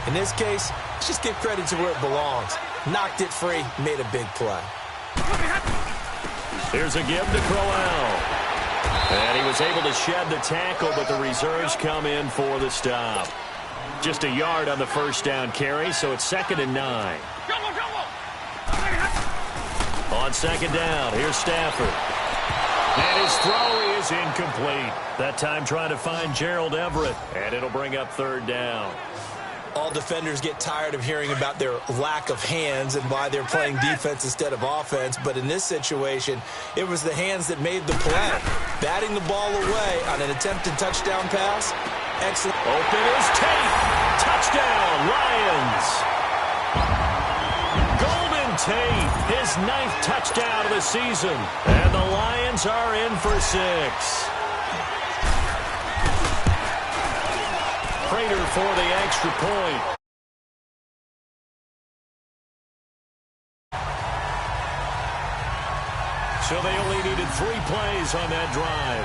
In this case, let's just give credit to where it belongs. Knocked it free, made a big play. Here's a give to Crowell. And he was able to shed the tackle, but the reserves come in for the stop. Just a yard on the first down carry, so it's 2nd and 9. On 2nd down, here's Stafford. And his throw is incomplete. That time trying to find Gerald Everett, and it'll bring up 3rd down. All defenders get tired of hearing about their lack of hands and why they're playing defense instead of offense. But in this situation, it was the hands that made the play. Batting the ball away on an attempted touchdown pass. Excellent. Open is Tate. Touchdown, Lions. Golden Tate, his 9th touchdown of the season. And the Lions are in for 6. Prater for the extra point. So they only needed 3 plays on that drive.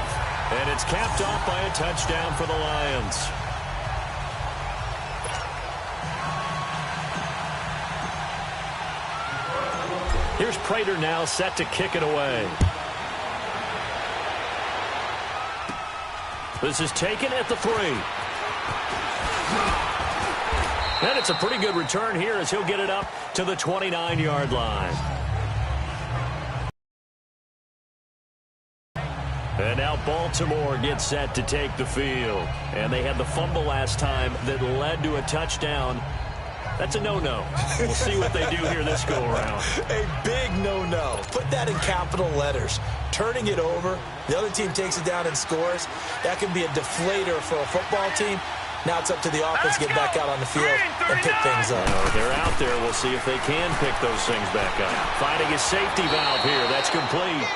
And it's capped off by a touchdown for the Lions. Here's Prater now set to kick it away. This is taken at the 3. And it's a pretty good return here as he'll get it up to the 29-yard line. And now Baltimore gets set to take the field. And they had the fumble last time that led to a touchdown. That's a no-no. We'll see what they do here this go-around. A big no-no. Put that in capital letters. Turning it over, the other team takes it down and scores. That can be a deflator for a football team. Now it's up to the offense to get back out on the field and pick things up. They're out there. We'll see if they can pick those things back up. Finding his safety valve here. That's complete.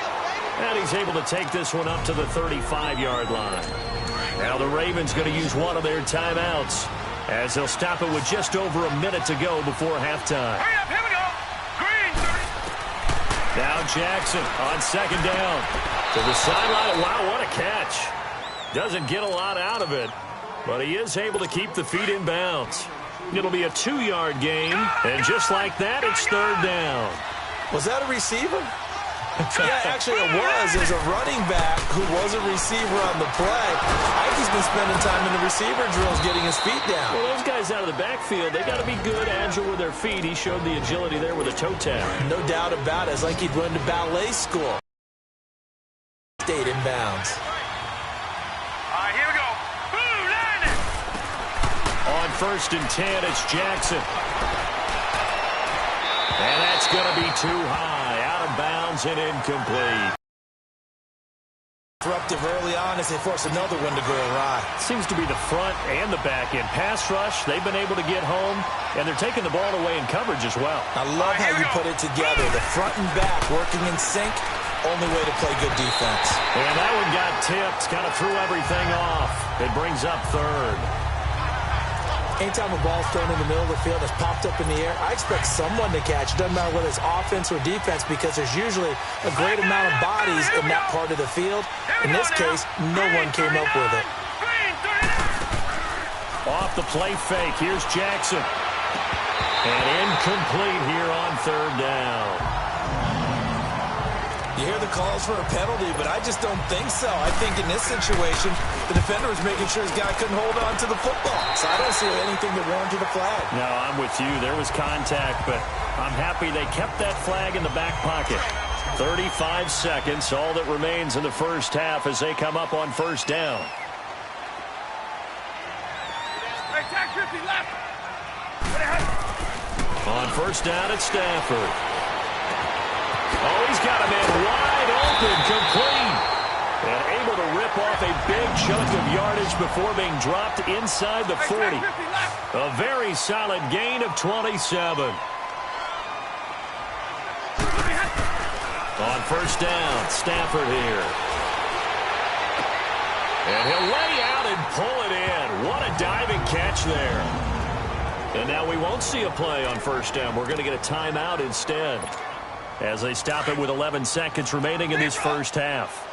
And he's able to take this one up to the 35-yard line. Now the Ravens going to use one of their timeouts as they'll stop it with just over a minute to go before halftime. Hurry up, here we go. Green. Now Jackson on 2nd down. To the sideline. Wow, what a catch. Doesn't get a lot out of it, but he is able to keep the feet in bounds. It'll be a 2-yard gain, and just like that, it's 3rd down. Was that a receiver? Yeah, actually it was. As a running back who was a receiver on the play, Ike's been spending time in the receiver drills getting his feet down. Well, those guys out of the backfield, they got to be good, agile with their feet. He showed the agility there with a toe tap. No doubt about it. It's like he'd run to ballet school. Stayed in bounds. All right, here we go. Boom, line it. On 1st and 10, it's Jackson. And that's going to be too high. Out of bounds and incomplete. Disruptive early on as they force another one to go awry. Seems to be the front and the back end. Pass rush, they've been able to get home, and they're taking the ball away in coverage as well. I love how you put it together. The front and back working in sync. Only way to play good defense. And that one got tipped. Kind of threw everything off. It brings up 3rd. Anytime a ball's thrown in the middle of the field, it's popped up in the air, I expect someone to catch. It doesn't matter whether it's offense or defense because there's usually a great amount of bodies in that part of the field. In this case, no one came up with it. Off the play fake, here's Jackson. And incomplete here on 3rd down. You hear the calls for a penalty, but I just don't think so. I think in this situation, the defender was making sure his guy couldn't hold on to the football. So I don't see anything that warranted a flag. No, I'm with you. There was contact, but I'm happy they kept that flag in the back pocket. 35 seconds, all that remains in the first half as they come up on 1st down. On 1st down, it's Stafford. Oh, he's got a man wide open, complete. And able to rip off a big chunk of yardage before being dropped inside the 40. A very solid gain of 27. On 1st down, Stafford here. And he'll lay out and pull it in. What a diving catch there. And now we won't see a play on 1st down. We're going to get a timeout instead, as they stop it with 11 seconds remaining in this first half.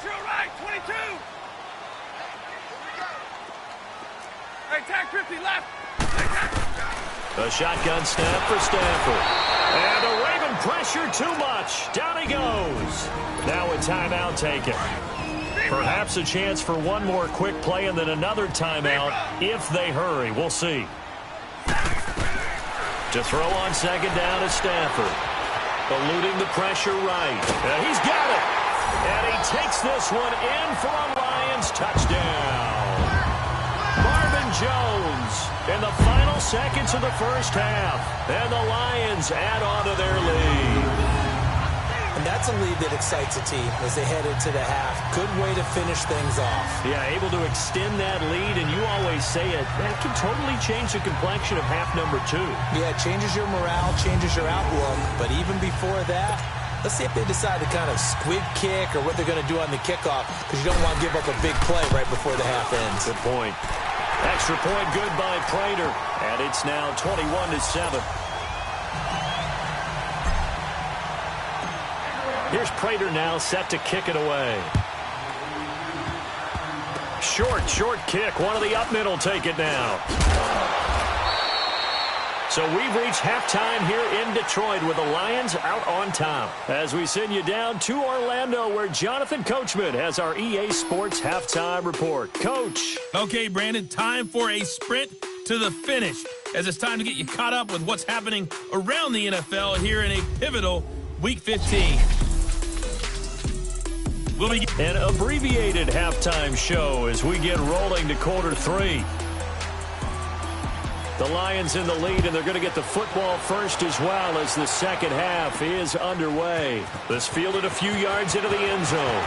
Drill right, 22. tag 50 left. A shotgun snap for Stanford. And the Raven pressure too much. Down he goes. Now a timeout taken. Perhaps a chance for one more quick play and then another timeout if they hurry. We'll see. To throw on second down is Stanford. Eluding the pressure right. And he's got it. And he takes this one in for a Lions touchdown. Marvin Jones in the final seconds of the first half. And the Lions add on to their lead. And that's a lead that excites a team as they head into the half. Good way to finish things off. Yeah, able to extend that lead, and you always say it, that can totally change the complexion of half number 2. Yeah, it changes your morale, changes your outlook. But even before that, let's see if they decide to kind of squib kick or what they're going to do on the kickoff, because you don't want to give up a big play right before the half ends. Good point. Extra point good by Prater, and it's now 21-7. Here's Prater now set to kick it away. Short kick. One of the up middle take it now. So we've reached halftime here in Detroit with the Lions out on top. As we send you down to Orlando where Jonathan Coachman has our EA Sports halftime report. Coach. Okay, Brandon, time for a sprint to the finish as it's time to get you caught up with what's happening around the NFL here in a pivotal Week 15. We'll be an abbreviated halftime show as we get rolling to quarter 3. The Lions in the lead, and they're going to get the football first as well as the second half is underway. This fielded a few yards into the end zone.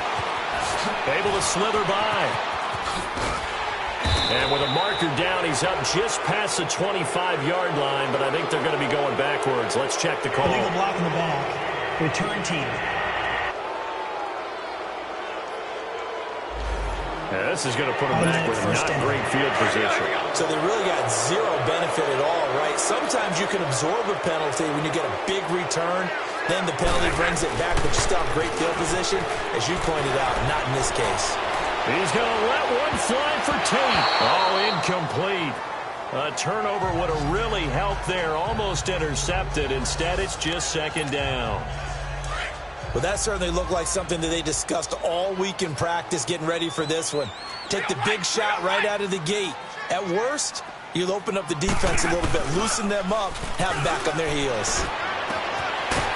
Able to slither by. And with a marker down, he's up just past the 25-yard line, but I think they're going to be going backwards. Let's check the call. Illegal block in the back. Return team. Yeah, this is going to put them back with not great field position. So they really got zero benefit at all, right? Sometimes you can absorb a penalty when you get a big return. Then the penalty brings it back, but you still have great field position. As you pointed out, not in this case. He's going to let one fly for Tate. Oh, incomplete. A turnover would have really helped there. Almost intercepted. Instead, it's just second down. Well, that certainly looked like something that they discussed all week in practice getting ready for this one. Take the big shot right out of the gate. At worst, you'll open up the defense a little bit, loosen them up, have them back on their heels.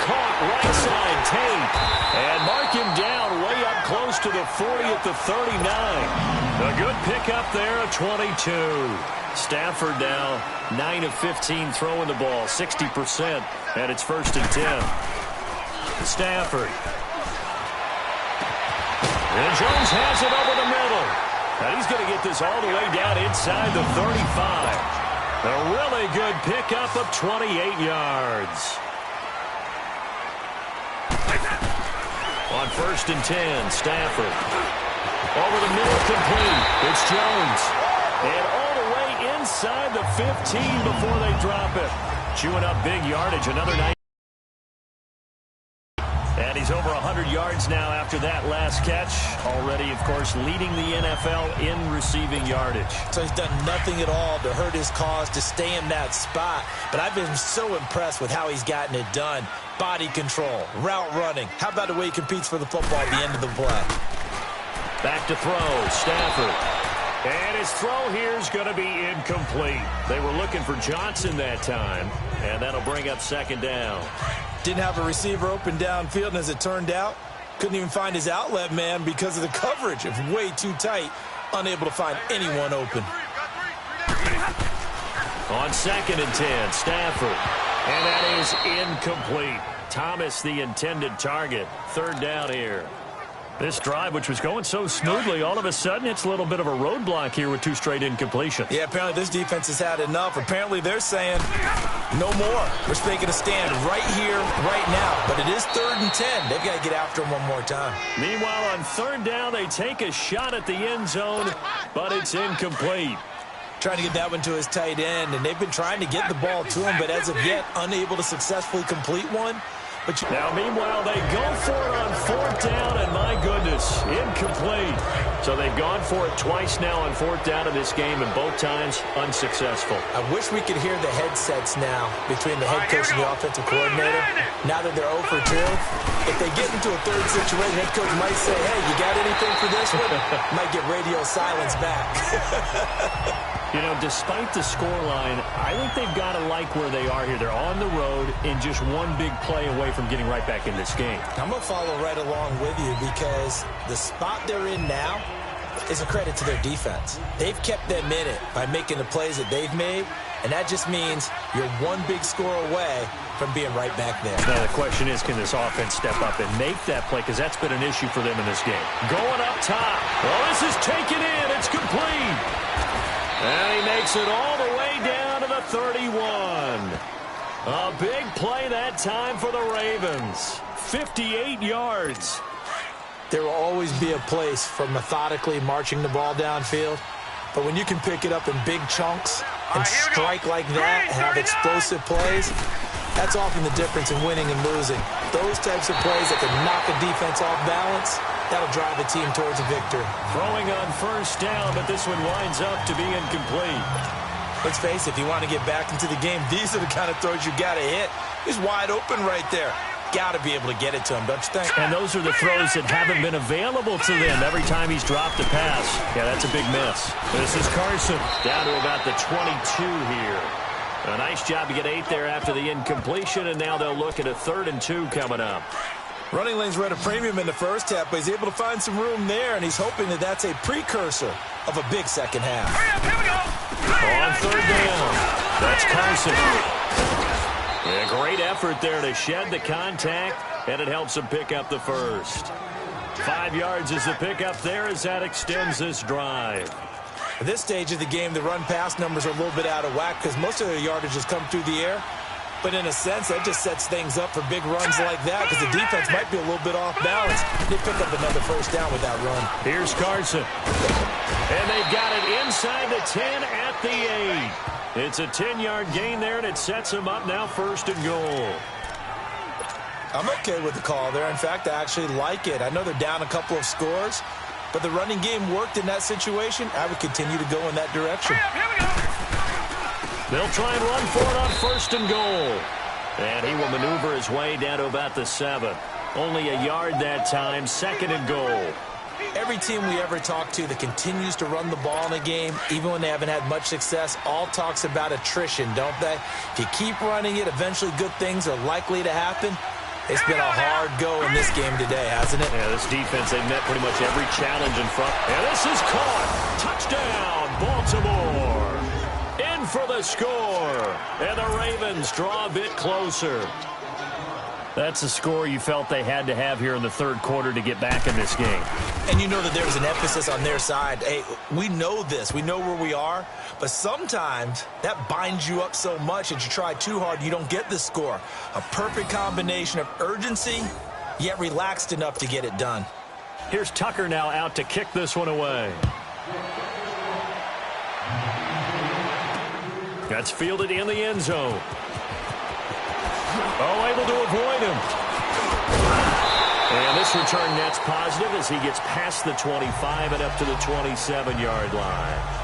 Caught right side, Tate. And mark him down way up close to the 40 at the 39. A good pickup there, a 22. Stafford now 9 of 15 throwing the ball, 60%, and it's 1st and 10. Stafford. And Jones has it over the middle. And he's going to get this all the way down inside the 35. A really good pickup of 28 yards. On 1st and 10, Stafford. Over the middle, complete. It's Jones. And all the way inside the 15 before they drop it. Chewing up big yardage, another night. And he's over 100 yards now after that last catch. Already, of course, leading the NFL in receiving yardage. So he's done nothing at all to hurt his cause, to stay in that spot. But I've been so impressed with how he's gotten it done. Body control, route running. How about the way he competes for the football at the end of the play? Back to throw, Stafford. And his throw here is going to be incomplete. They were looking for Johnson that time, and that'll bring up second down. Didn't have a receiver open downfield, and as it turned out, couldn't even find his outlet man because of the coverage. It was way too tight, unable to find anyone open. On 2nd and 10, Stafford. And that is incomplete. Thomas, the intended target. 3rd down here. This drive, which was going so smoothly, all of a sudden it's a little bit of a roadblock here with 2 straight incompletions. Yeah, apparently this defense has had enough. Apparently they're saying no more. We're making a stand right here, right now. But it is 3rd and 10. They've got to get after him one more time. Meanwhile, on 3rd down, they take a shot at the end zone, but it's incomplete. Trying to get that one to his tight end, and they've been trying to get the ball to him, but as of yet, unable to successfully complete one. But now, meanwhile, they go for it on 4th down, and my goodness, incomplete. So they've gone for it twice now on 4th down in this game, and both times unsuccessful. I wish we could hear the headsets now between the head coach and the offensive coordinator. Now that they're 0 for 2, if they get into a third situation, head coach might say, hey, you got anything for this one? Might get radio silence back. You know, despite the scoreline, I think they've got to like where they are here. They're on the road and just one big play away from getting right back in this game. I'm going to follow right along with you because the spot they're in now is a credit to their defense. They've kept them in it by making the plays that they've made, and that just means you're one big score away from being right back there. Now, the question is, can this offense step up and make that play? Because that's been an issue for them in this game. Going up top. Well, this is taken in. It's complete. And he makes it all the way down to the 31. A big play that time for the Ravens. 58 yards. There will always be a place for methodically marching the ball downfield. But when you can pick it up in big chunks and strike like that and have explosive plays, that's often the difference in winning and losing. Those types of plays that can knock a defense off balance, that'll drive a team towards a victory. Throwing on 1st down, but this one winds up to be incomplete. Let's face it, if you want to get back into the game, these are the kind of throws you got to hit. He's wide open right there. Got to be able to get it to him, don't you think? And those are the throws that haven't been available to them every time he's dropped a pass. Yeah, that's a big miss. This is Carson down to about the 22 here. A nice job to get 8 there after the incompletion, and now they'll look at a 3rd and 2 coming up. Running lanes were at a premium in the first half, but he's able to find some room there, and he's hoping that that's a precursor of a big second half. Here we go. On 3rd down, that's Carson. A great effort there to shed the contact, and it helps him pick up the first. 5 yards is the pickup there as that extends this drive. At this stage of the game, the run-pass numbers are a little bit out of whack because most of their yardage has come through the air. But in a sense, that just sets things up for big runs like that because the defense might be a little bit off balance. They pick up another 1st down with that run. Here's Carson. And they've got it inside the 10 at the 8. It's a 10-yard gain there, and it sets them up now 1st and goal. I'm okay with the call there. In fact, I actually like it. I know they're down a couple of scores, but the running game worked in that situation. I would continue to go in that direction. Here we go. They'll try and run for it on 1st and goal. And he will maneuver his way down to about the 7. Only a yard that time, 2nd and goal. Every team we ever talk to that continues to run the ball in a game, even when they haven't had much success, all talks about attrition, don't they? If you keep running it, eventually good things are likely to happen. It's been a hard go in this game today, hasn't it? Yeah, this defense, they've met pretty much every challenge in front. And this is caught. Touchdown, Baltimore. In for the score. And the Ravens draw a bit closer. That's a score you felt they had to have here in the 3rd quarter to get back in this game. And you know that there's an emphasis on their side. Hey, we know this. We know where we are. But sometimes that binds you up so much that you try too hard, you don't get the score. A perfect combination of urgency, yet relaxed enough to get it done. Here's Tucker now out to kick this one away. That's fielded in the end zone. Oh, able to avoid him. And this return net's positive as he gets past the 25 and up to the 27-yard line.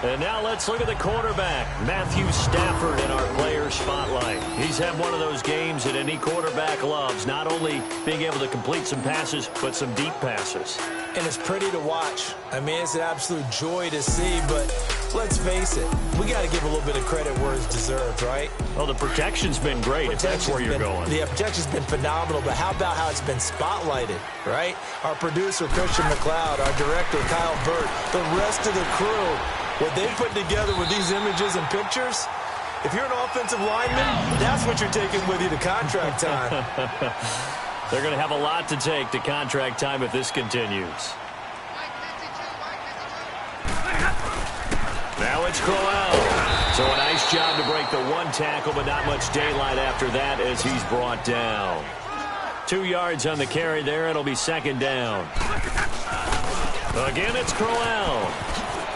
And now let's look at the quarterback, Matthew Stafford, in our player spotlight. He's had one of those games that any quarterback loves, not only being able to complete some passes, but some deep passes. And it's pretty to watch. I mean, it's an absolute joy to see, but let's face it, we got to give a little bit of credit where it's deserved, right? Well, the protection's been great, if that's where you're going. The protection's been phenomenal, but how about how it's been spotlighted, right? Our producer, Christian McLeod, our director, Kyle Burt, the rest of the crew, what they put together with these images and pictures, if you're an offensive lineman, that's what you're taking with you to contract time. They're going to have a lot to take to contract time if this continues. Now it's Crowell. So a nice job to break the one tackle, but not much daylight after that as he's brought down. 2 yards on the carry there. It'll be 2nd down. Again, it's Crowell.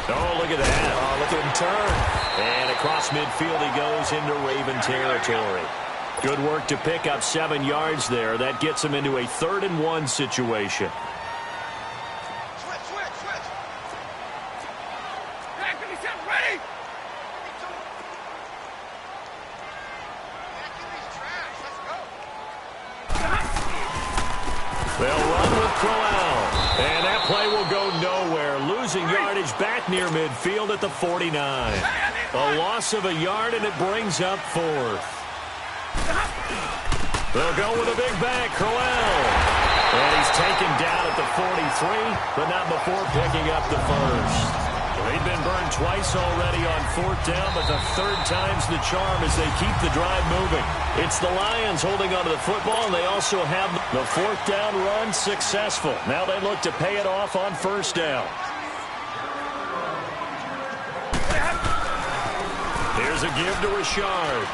Oh, look at that. Oh, look at him turn. And across midfield he goes into Raven territory. Good work to pick up 7 yards there. That gets him into a 3rd-and-1 situation. They'll run with Crowell. And that play will go nowhere. Losing yardage back near midfield at the 49. A loss of a yard, and it brings up 4th. They'll go with a big back, Crowell. And he's taken down at the 43, but not before picking up the 1st. They've been burned twice already on 4th down, but the 3rd time's the charm as they keep the drive moving. It's the Lions holding onto the football, and they also have the 4th down run successful. Now they look to pay it off on 1st down. Here's a give to Richard.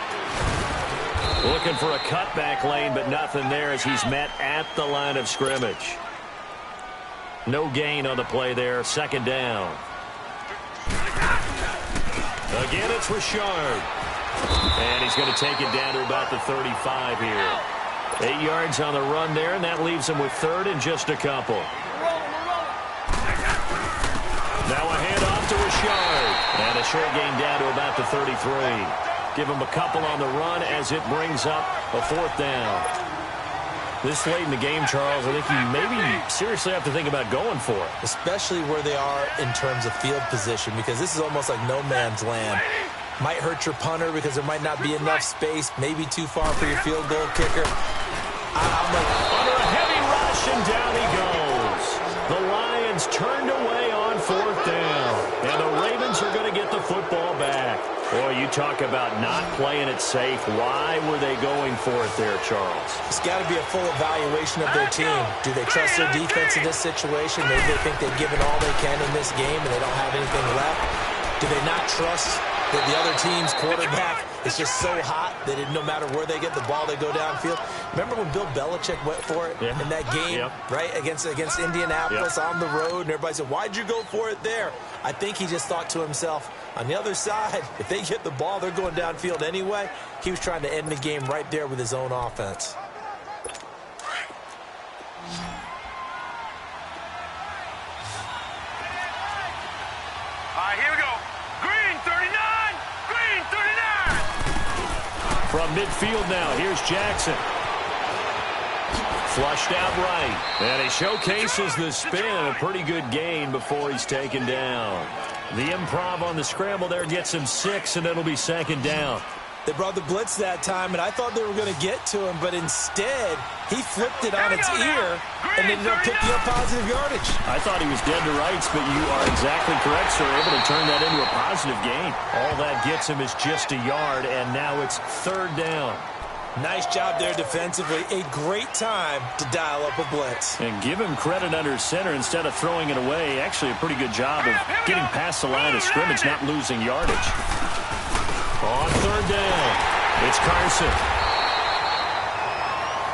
Looking for a cutback lane, but nothing there as he's met at the line of scrimmage. No gain on the play there. 2nd down. Again, it's Richard. And he's going to take it down to about the 35 here. 8 yards on the run there, and that leaves him with 3rd and just a couple. Now a handoff to Richard. And a short gain down to about the 33. Give him a couple on the run as it brings up a 4th down. This late in the game, Charles, I think you maybe seriously have to think about going for it. Especially where they are in terms of field position, because this is almost like no man's land. Might hurt your punter because there might not be enough space, maybe too far for your field goal kicker. I'm like, under a heavy rush, and down he goes. The Lions turned away on 4th down, and the Ravens are going to get the football back. Boy, you talk about not playing it safe. Why were they going for it there, Charles? It's got to be a full evaluation of their team. Do they trust their defense in this situation? Maybe they think they've given all they can in this game and they don't have anything left. Do they not trust that the other team's quarterback is just so hot that no matter where they get the ball, they go downfield? Remember when Bill Belichick went for it in that game, right, against Indianapolis on the road, and everybody said, why'd you go for it there? I think he just thought to himself, on the other side, if they get the ball, they're going downfield anyway. He was trying to end the game right there with his own offense. All right, here we go. Green 39. Green 39. From midfield now, here's Jackson. Flushed out right. And he showcases the spin. A pretty good gain before he's taken down. The improv on the scramble there gets him 6, and it'll be 2nd down. They brought the blitz that time, and I thought they were going to get to him, but instead, he flipped it on its ear and ended up picking up positive yardage. I thought he was dead to rights, but you are exactly correct, sir. Able to turn that into a positive gain. All that gets him is just a yard, and now it's 3rd down. Nice job there defensively. A great time to dial up a blitz. And give him credit under center instead of throwing it away. Actually, a pretty good job of getting past the line of scrimmage, not losing yardage. On 3rd down, it's Carson.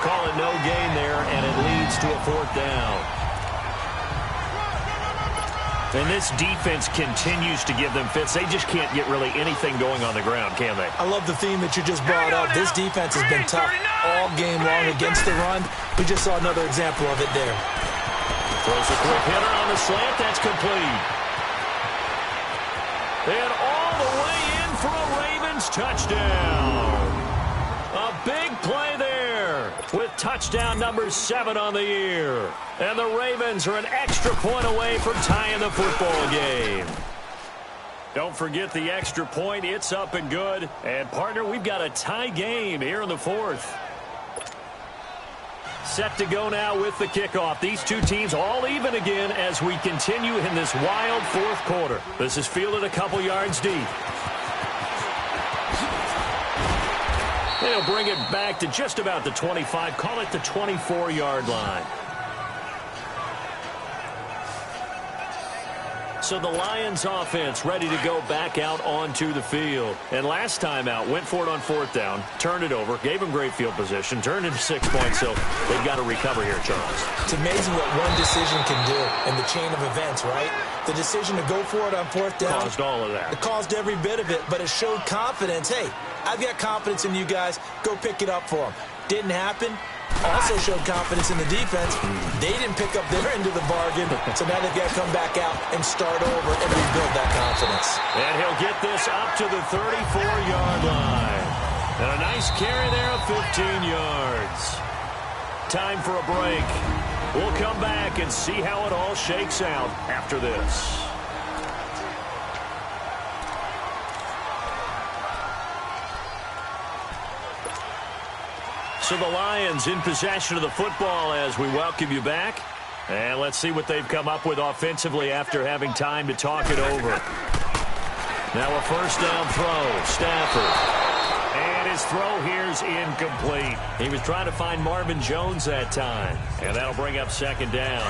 Call it no gain there, and it leads to a 4th down. And this defense continues to give them fits. They just can't get really anything going on the ground, can they? I love the theme that you just brought up. This defense has been tough all game long against the run. We just saw another example of it there. Throws a quick hitter on the slant. That's complete. And all the way in for a Ravens touchdown. A big play there with touchdown number 7 on the year. And the Ravens are an extra point away from tying the football game. Don't forget the extra point. It's up and good. And, partner, we've got a tie game here in the 4th. Set to go now with the kickoff. These two teams all even again as we continue in this wild 4th quarter. This is fielded a couple yards deep. They'll bring it back to just about the 25. Call it the 24-yard line. So the Lions offense ready to go back out onto the field. And last time out, went for it on 4th down, turned it over, gave them great field position, turned into 6 points. So they've got to recover here, Charles. It's amazing what one decision can do in the chain of events, right? The decision to go for it on 4th down Caused all of that. It caused every bit of it, but it showed confidence. Hey, I've got confidence in you guys. Go pick it up for them. Didn't happen. Also showed confidence in the defense. They didn't pick up their end of the bargain, so now they've got to come back out and start over and rebuild that confidence. And he'll get this up to the 34-yard line. And a nice carry there of 15 yards. Time for a break. We'll come back and see how it all shakes out after this. So the Lions in possession of the football as we welcome you back. And let's see what they've come up with offensively after having time to talk it over. Now a first down throw. Stafford. And his throw here's incomplete. He was trying to find Marvin Jones that time. And that'll bring up second down.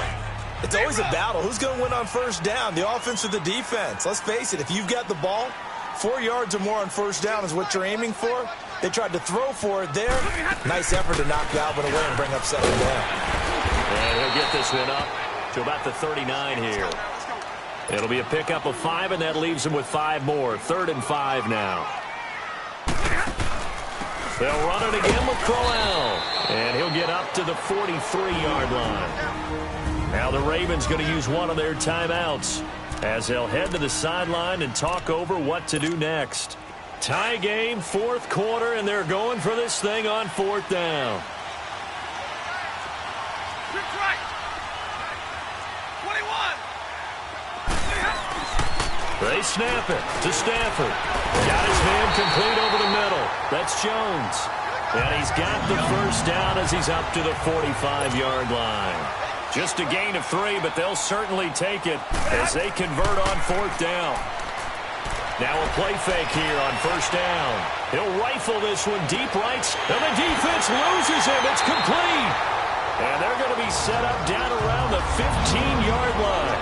It's always a battle. Who's going to win on first down, the offense or the defense? Let's face it, if you've got the ball, 4 yards or more on first down is what you're aiming for. They tried to throw for it there. Nice effort to knock Galvin away and bring up second down. And he'll get this one up to about the 39 here. It'll be a pickup of 5, and that leaves him with 5 more. 3rd and 5 now. They'll run it again with Crowell. And he'll get up to the 43-yard line. Now the Ravens going to use one of their timeouts as they'll head to the sideline and talk over what to do next. Tie game, 4th quarter, and they're going for this thing on 4th down. Right. 21. They snap it to Stafford. Got his man complete over the middle. That's Jones. And he's got the first down as he's up to the 45-yard line. Just a gain of 3, but they'll certainly take it as they convert on 4th down. Now a play fake here on first down. He'll rifle this one deep right, and the defense loses him. It's complete. And they're going to be set up down around the 15-yard line.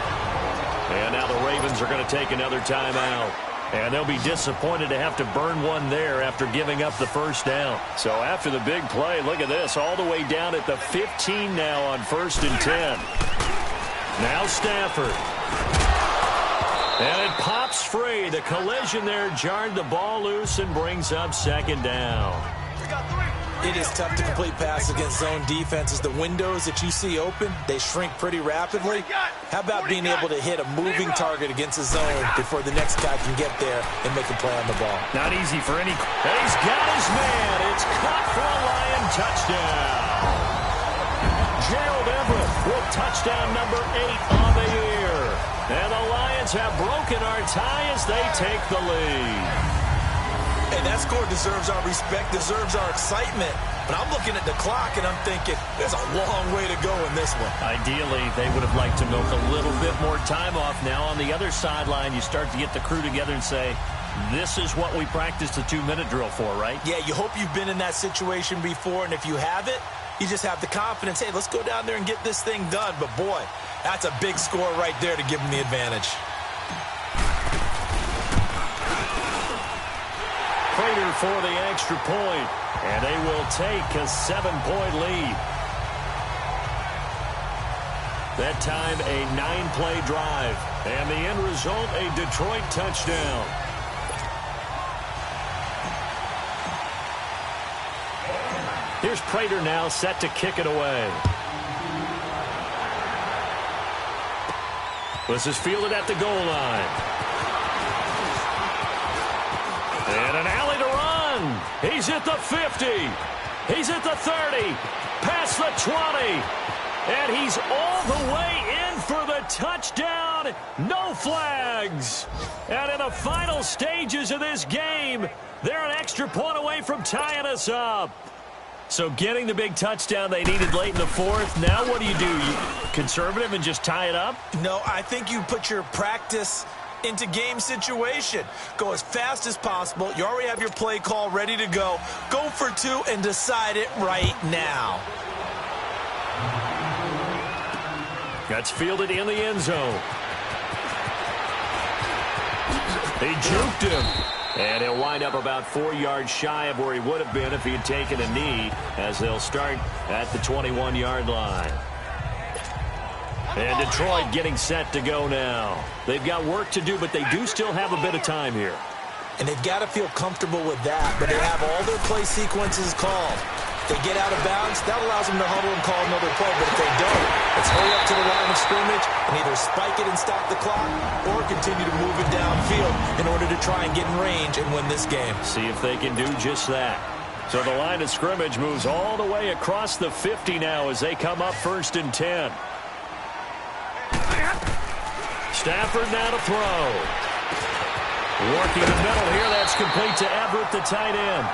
And now the Ravens are going to take another timeout. And they'll be disappointed to have to burn one there after giving up the first down. So after the big play, look at this, all the way down at the 15 now on 1st and 10. Now Stafford. And it pops free. The collision there jarred the ball loose and brings up second down. It is tough to complete passes against zone defenses. The windows that you see open, they shrink pretty rapidly. How about being able to hit a moving target against a zone before the next guy can get there and make a play on the ball? Not easy for any. And he's got his man. It's caught for a Lion touchdown. Gerald Everett with touchdown number 8 on the year. And the Lions have broken our tie as they take the lead. Hey, that score deserves our respect, deserves our excitement. But I'm looking at the clock, and I'm thinking there's a long way to go in this one. Ideally, they would have liked to milk a little bit more time off. Now on the other sideline, you start to get the crew together and say, this is what we practiced the 2-minute drill for, right? Yeah, you hope you've been in that situation before, and if you haven't, you just have the confidence, hey, let's go down there and get this thing done. But, boy, that's a big score right there to give them the advantage. Prater for the extra point, and they will take a 7-point lead. That time, a 9-play drive, and the end result, a Detroit touchdown. Here's Prater now set to kick it away. This is fielded at the goal line. And an alley to run. He's at the 50. He's at the 30. Past the 20. And he's all the way in for the touchdown. No flags. And in the final stages of this game, they're an extra point away from tying us up. So getting the big touchdown they needed late in the 4th. Now what do? You conservative and just tie it up? No, I think you put your practice into game situation. Go as fast as possible. You already have your play call ready to go. Go for 2 and decide it right now. That's fielded in the end zone. He juked him. And he'll wind up about 4 yards shy of where he would have been if he had taken a knee, as they'll start at the 21-yard line. And Detroit getting set to go now. They've got work to do, but they do still have a bit of time here. and they've got to feel comfortable with that, but they have all their play sequences called. If they get out of bounds, that allows them to huddle and call another play, but if they don't, let's hurry up to the line of scrimmage and either spike it and stop the clock or continue to move it downfield in order to try and get in range and win this game. See if they can do just that. So the line of scrimmage moves all the way across the 50 now as they come up 1st and 10. Stafford now to throw. Working the middle here. That's complete to Everett, the tight end.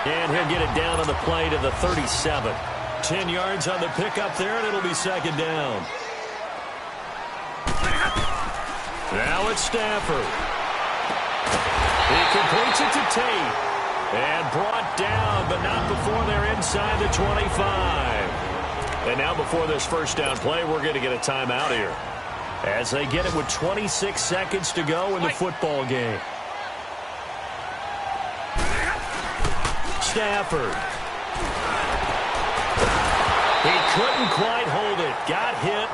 And he'll get it down on the play to the 37. 10 yards on the pickup there, and it'll be 2nd down. Now it's Stafford. He completes it to Tate. And brought down, but not before they're inside the 25. And now before this 1st down play, we're going to get a timeout here, as they get it with 26 seconds to go in the football game. Stafford. He couldn't quite hold it. Got hit.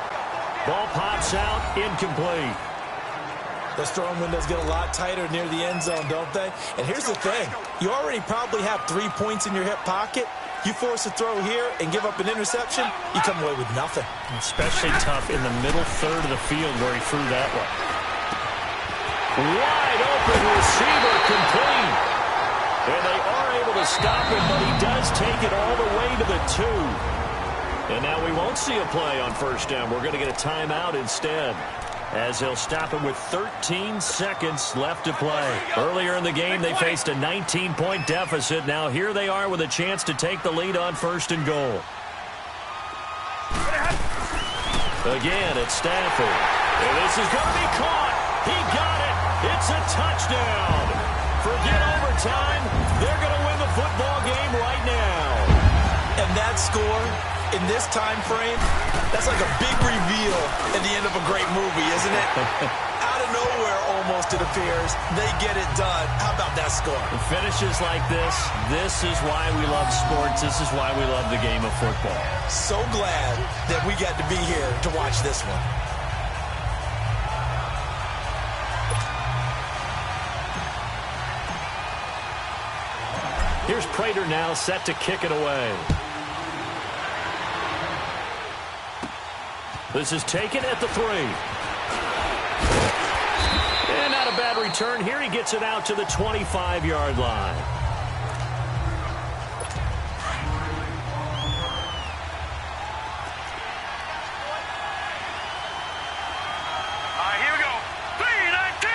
Ball pops out. Incomplete. Those throwing windows get a lot tighter near the end zone, don't they? And here's the thing. You already probably have 3 points in your hip pocket. You force a throw here and give up an interception, you come away with nothing. Especially tough in the middle third of the field where he threw that one. Wide open receiver, complete. And they are able to stop him, but he does take it all the way to the 2. And now we won't see a play on 1st down. We're going to get a timeout instead, as they'll stop him with 13 seconds left to play. Earlier in the game, they faced a 19-point deficit. Now here they are with a chance to take the lead on 1st and goal. Again, it's Stafford. And this is going to be caught. He got it. It's a touchdown. Forget overtime. They're going to win the football game right now. And that score, in this time frame, that's like a big reveal at the end of a great movie, isn't it? Out of nowhere, almost, it appears, they get it done. How about that score? It finishes like this. This is why we love sports. This is why we love the game of football. So glad that we got to be here to watch this one. Here's Prater now set to kick it away. This is taken at the 3. And not a bad return here. He gets it out to the 25-yard line. Here we go. 319.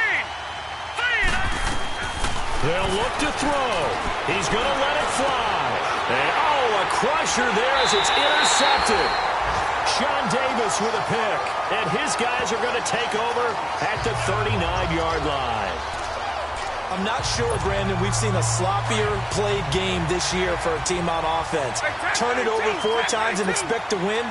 319. They'll look to throw. He's going to let it fly. And, a crusher there as it's intercepted. Sean Davis with a pick. And his guys are going to take over at the 39-yard line. I'm not sure, Brandon, we've seen a sloppier played game this year for a team on offense. Turn it over 4 times and expect to win?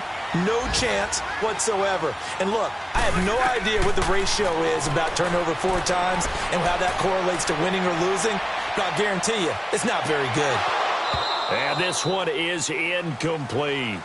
No chance whatsoever. And look, I have no idea what the ratio is about turnover 4 times and how that correlates to winning or losing, but I'll guarantee you, it's not very good. And this one is incomplete.